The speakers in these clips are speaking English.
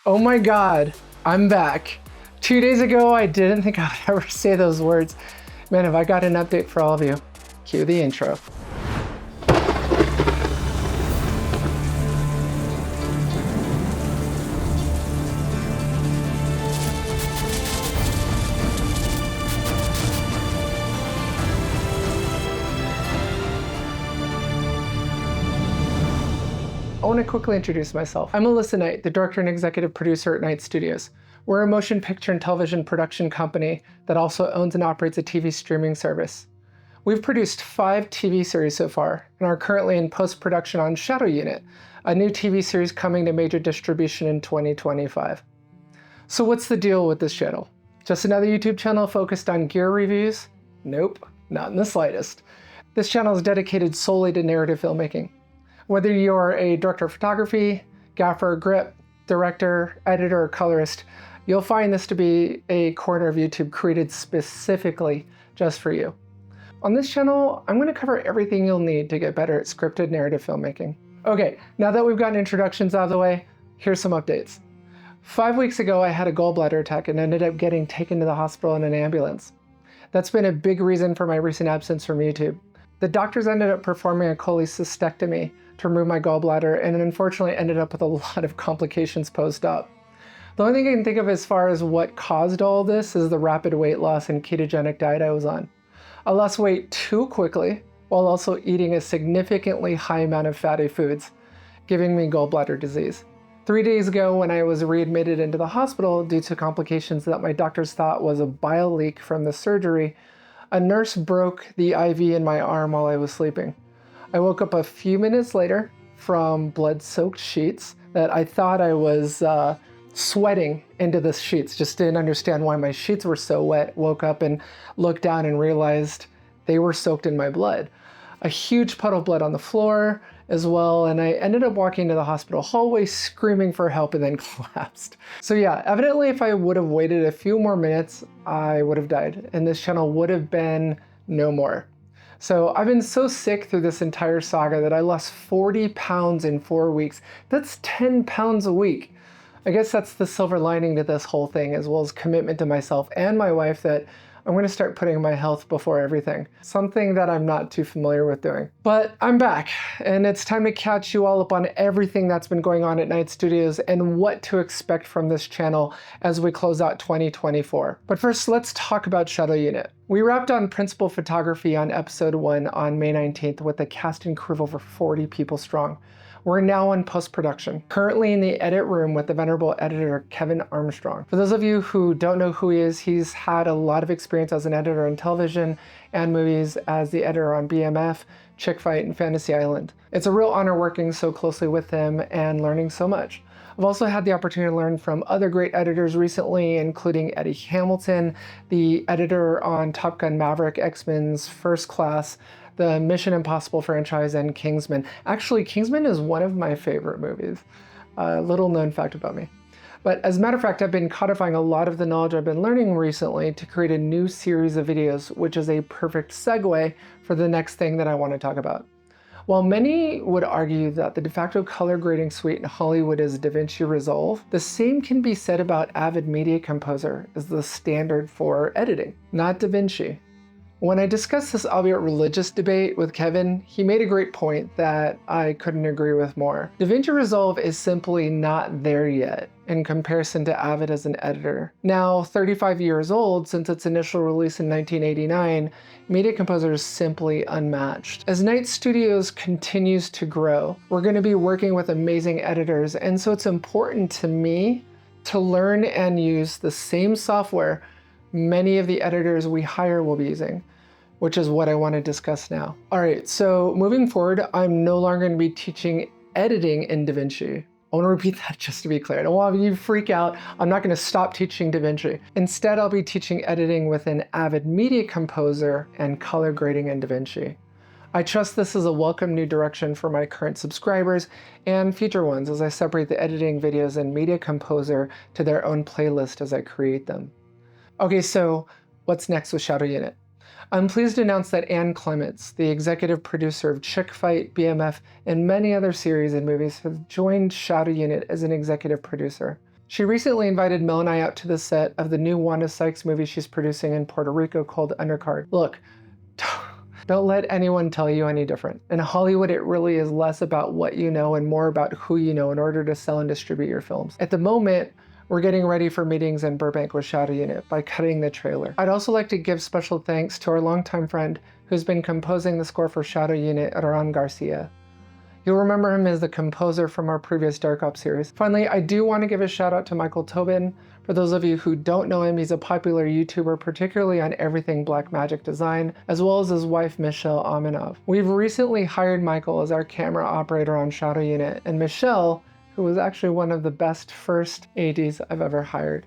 Oh my God, I'm back. 2 days ago, I didn't think I would ever say those words. Man, have I got an update for all of you. Cue the intro. I want to quickly introduce myself. I'm Alyssa Knight, the director and executive producer at Knight Studios. We're a motion picture and television production company that also owns and operates a TV streaming service. We've produced 5 TV series so far and are currently in post-production on Shadow Unit, a new TV series coming to major distribution in 2025. So what's the deal with this channel? Just another YouTube channel focused on gear reviews? Nope, not in the slightest. This channel is dedicated solely to narrative filmmaking. Whether you're a director of photography, gaffer, grip, director, editor, or colorist, you'll find this to be a corner of YouTube created specifically just for you. On this channel, I'm going to cover everything you'll need to get better at scripted narrative filmmaking. Okay, now that we've gotten introductions out of the way, here's some updates. 5 weeks ago, I had a gallbladder attack and ended up getting taken to the hospital in an ambulance. That's been a big reason for my recent absence from YouTube. The doctors ended up performing a cholecystectomy to remove my gallbladder and unfortunately ended up with a lot of complications post-op. The only thing I can think of as far as what caused all this is the rapid weight loss and ketogenic diet I was on. I lost weight too quickly while also eating a significantly high amount of fatty foods, giving me gallbladder disease. 3 days ago when I was readmitted into the hospital due to complications that my doctors thought was a bile leak from the surgery, a nurse broke the IV in my arm while I was sleeping. I woke up a few minutes later from blood-soaked sheets that I thought I was sweating into the sheets. Just didn't understand why my sheets were so wet. Woke up and looked down and realized they were soaked in my blood. A huge puddle of blood on the floor as well, and I ended up walking to the hospital hallway screaming for help and then collapsed. So yeah, evidently if I would have waited a few more minutes, I would have died and this channel would have been no more. So I've been so sick through this entire saga that I lost 40 pounds in 4 weeks. That's 10 pounds a week. I guess that's the silver lining to this whole thing, as well as commitment to myself and my wife that I'm going to start putting my health before everything. Something that I'm not too familiar with doing. But I'm back, and it's time to catch you all up on everything that's been going on at Knight Studios and what to expect from this channel as we close out 2024. But first, let's talk about Shadow Unit. We wrapped on principal photography on episode 1 on May 19th with a cast and crew of over 40 people strong. We're now in post-production, currently in the edit room with the venerable editor Kevin Armstrong. For those of you who don't know who he is, he's had a lot of experience as an editor in television and movies, as the editor on BMF, Chick Fight, and Fantasy Island. It's a real honor working so closely with him and learning so much. I've also had the opportunity to learn from other great editors recently, including Eddie Hamilton, the editor on Top Gun Maverick, X-Men's First Class, the Mission Impossible franchise, and Kingsman. Actually, Kingsman is one of my favorite movies. Little known fact about me. But as a matter of fact, I've been codifying a lot of the knowledge I've been learning recently to create a new series of videos, which is a perfect segue for the next thing that I want to talk about. While many would argue that the de facto color grading suite in Hollywood is DaVinci Resolve, the same can be said about Avid Media Composer as the standard for editing, not DaVinci. When I discussed this albeit religious debate with Kevin, he made a great point that I couldn't agree with more. DaVinci Resolve is simply not there yet in comparison to Avid as an editor. Now, 35 years old since its initial release in 1989, Media Composer is simply unmatched. As Knight Studios continues to grow, we're going to be working with amazing editors, and so it's important to me to learn and use the same software many of the editors we hire will be using, which is what I want to discuss now. All right, so moving forward, I'm no longer going to be teaching editing in DaVinci. I want to repeat that just to be clear. I don't want you to freak out. I'm not going to stop teaching DaVinci. Instead, I'll be teaching editing within Avid Media Composer and color grading in DaVinci. I trust this is a welcome new direction for my current subscribers and future ones as I separate the editing videos in Media Composer to their own playlist as I create them. Okay, so what's next with Shadow Unit? I'm pleased to announce that Ann Clements, the executive producer of Chick Fight, BMF, and many other series and movies, has joined Shadow Unit as an executive producer. She recently invited Mel and I out to the set of the new Wanda Sykes movie she's producing in Puerto Rico called Undercard. Look, don't let anyone tell you any different. In Hollywood, it really is less about what you know and more about who you know in order to sell and distribute your films. At the moment, we're getting ready for meetings in Burbank with Shadow Unit by cutting the trailer. I'd also like to give special thanks to our longtime friend who's been composing the score for Shadow Unit, Aran Garcia. You'll remember him as the composer from our previous Dark Ops series. Finally, I do want to give a shout out to Michael Tobin. For those of you who don't know him, he's a popular YouTuber, particularly on everything Black Magic design, as well as his wife, Michelle Aminov. We've recently hired Michael as our camera operator on Shadow Unit, and Michelle, who was actually one of the best first ADs I've ever hired.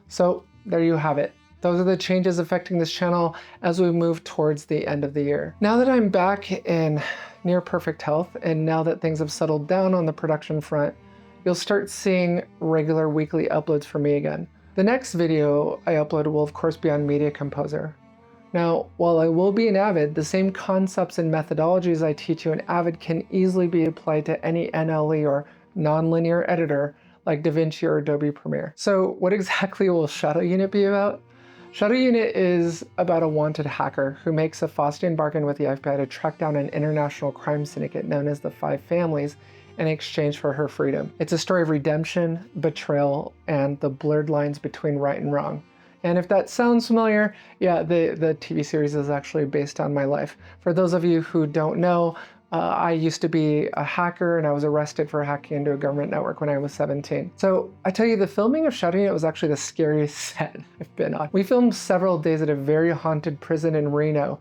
So there you have it. Those are the changes affecting this channel as we move towards the end of the year. Now that I'm back in near perfect health, and now that things have settled down on the production front, you'll start seeing regular weekly uploads from me again. The next video I upload will of course be on Media Composer. Now, while I will be in Avid, the same concepts and methodologies I teach you in Avid can easily be applied to any NLE or nonlinear editor like DaVinci or Adobe Premiere. So what exactly will Shadow Unit be about? Shadow Unit is about a wanted hacker who makes a Faustian bargain with the FBI to track down an international crime syndicate known as the Five Families in exchange for her freedom. It's a story of redemption, betrayal, and the blurred lines between right and wrong. And if that sounds familiar, yeah, the TV series is actually based on my life. For those of you who don't know, I used to be a hacker and I was arrested for hacking into a government network when I was 17. So I tell you, the filming of Shadow Unit was actually the scariest set I've been on. We filmed several days at a very haunted prison in Reno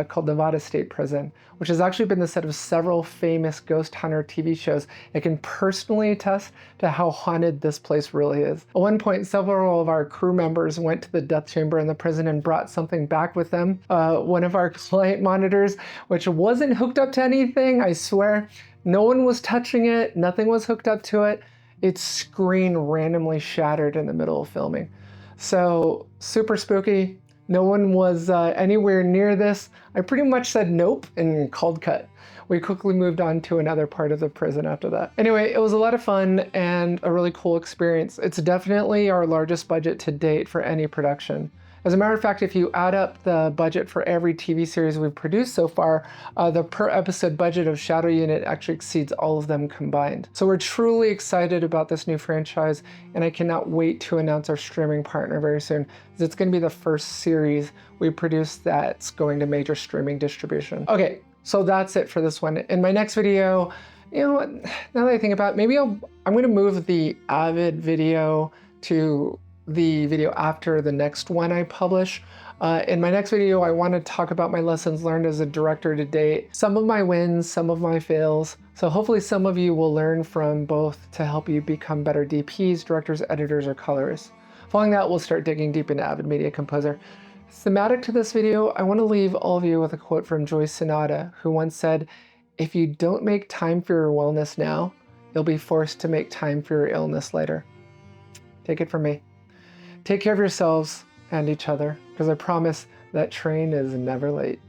called Nevada State Prison, which has actually been the set of several famous ghost hunter TV shows. I can personally attest to how haunted this place really is. At one point, several of our crew members went to the death chamber in the prison and brought something back with them. One of our client monitors, which wasn't hooked up to anything, I swear. No one was touching it, nothing was hooked up to it. Its screen randomly shattered in the middle of filming. So super spooky. No one was anywhere near this. I pretty much said nope and called cut. We quickly moved on to another part of the prison after that. Anyway, it was a lot of fun and a really cool experience. It's definitely our largest budget to date for any production. As a matter of fact, if you add up the budget for every TV series we've produced so far, the per episode budget of Shadow Unit actually exceeds all of them combined. So we're truly excited about this new franchise, and I cannot wait to announce our streaming partner very soon, because it's going to be the first series we produce that's going to major streaming distribution. Okay, so that's it for this one. In my next video, you know what, now that I think about it, maybe I'm going to move the Avid video to the video after the next one I publish. In my next video, I want to talk about my lessons learned as a director to date, some of my wins, some of my fails. So hopefully some of you will learn from both to help you become better DPs, directors, editors, or colorists. Following that, we'll start digging deep into Avid Media Composer. Thematic to this video, I want to leave all of you with a quote from Joyce Sonata, who once said, "If you don't make time for your wellness now, you'll be forced to make time for your illness later." Take it from me. Take care of yourselves and each other, because I promise that train is never late.